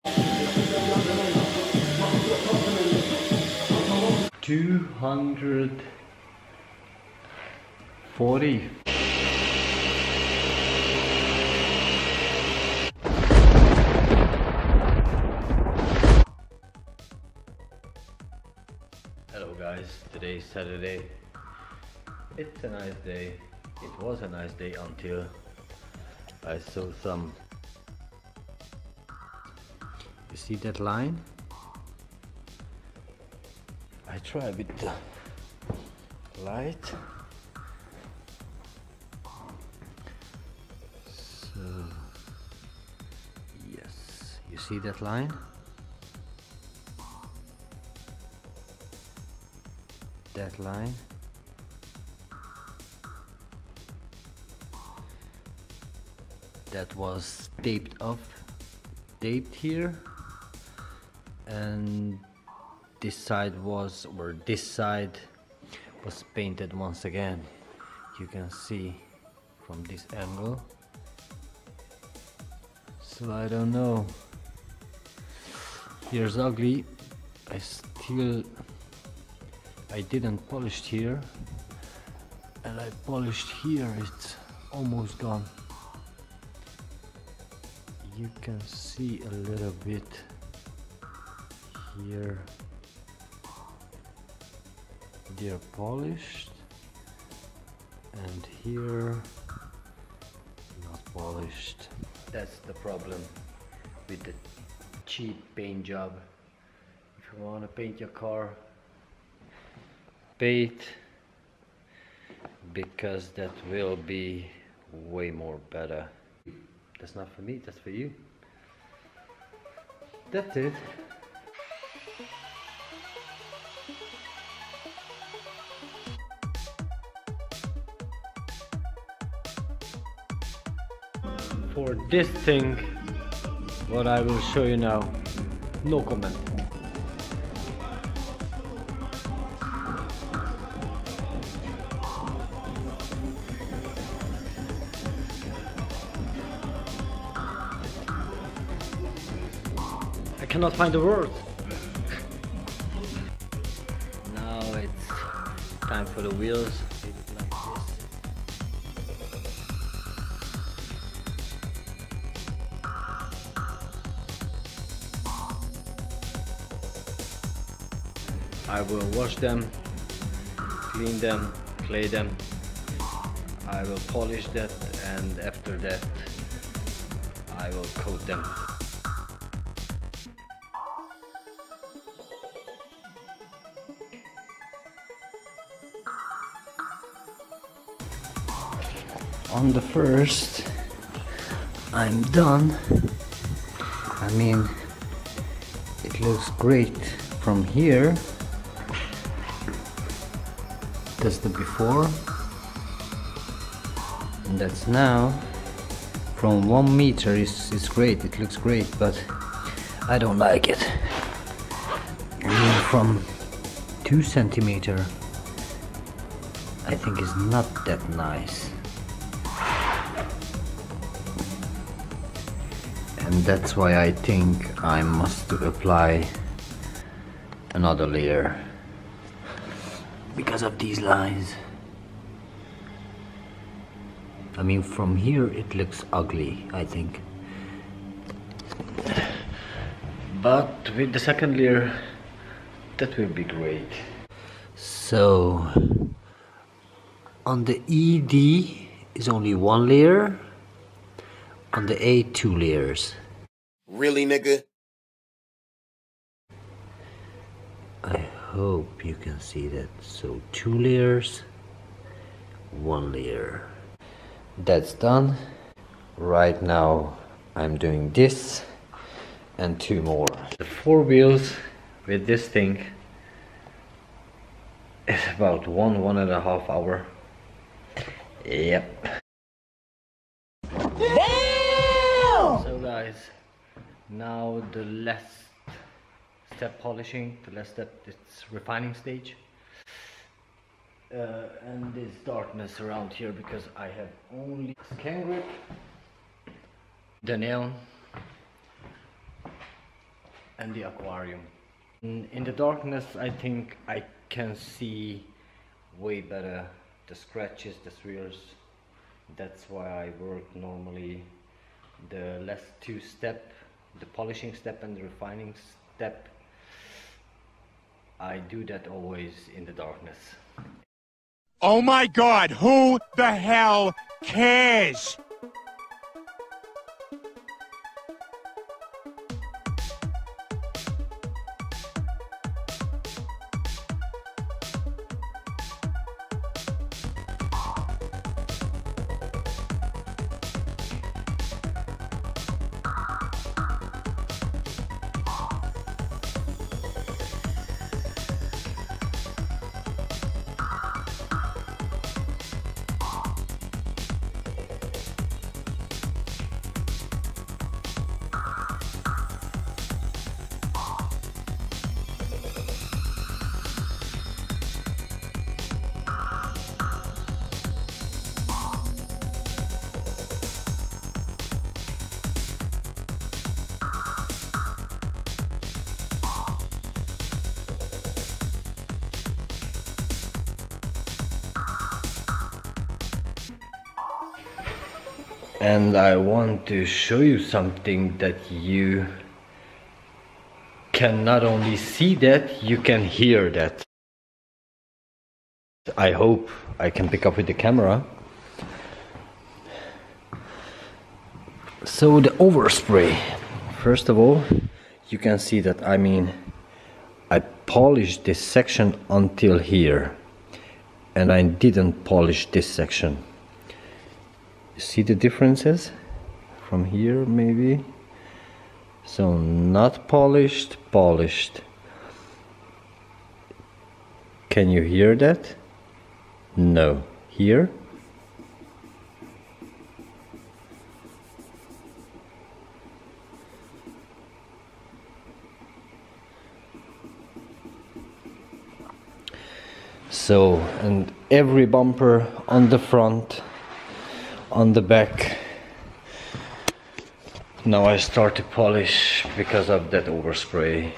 $240. Hello guys, today is Saturday. It's a nice day. It was a nice day until I saw some. You see that line? I try with the light. So yes, you see that line? That line. That was taped here, and this side was painted once again. You can see from this angle. So I don't know. Here's ugly. I didn't polish here, and I polished here. It's almost gone. You can see a little bit here. They're polished, and here not polished. That's the problem with the cheap paint job. If you want to paint your car, pay it, because that will be way more better. That's not for me, that's for you. That's it. For this thing, what I will show you now, no comment. I cannot find the words. Now it's time for the wheels. Like this. I will wash them, clean them, clay them. I will polish that, and after that I will coat them. On the first, I'm done. I mean, it looks great from here. That's the before, and that's now. From 1 meter is great, it looks great, but I don't like it. I mean, from 2 centimeter, I think it's not that nice. And that's why I think I must apply another layer, because of these lines. I mean, from here it looks ugly, I think, but with the second layer that will be great. So on the ED is only 1 layer, on the A 2 layers. Really, nigga? I hope you can see that. So 2 layers, 1 layer. That's done. Right now I'm doing this and 2 more. The 4 wheels with this thing is about 1.5 hours. Yep. Damn! So guys, now the last step polishing, the last step, it's refining stage. And this darkness around here because I have only scan grip, the nail, and the aquarium. In the darkness I think I can see way better the scratches, the swirls. That's why I work normally the last two step, the polishing step and the refining step. I do that always in the darkness. Oh my God, who the hell cares? And I want to show you something that you can not only see that, you can hear that. I hope I can pick up with the camera. So the overspray. First of all, you can see that I polished this section until here, and I didn't polish this section. See the differences from here maybe? So not polished, polished. Can you hear that? No. Here? So, and every bumper on the front, on the back. Now I start to polish because of that overspray.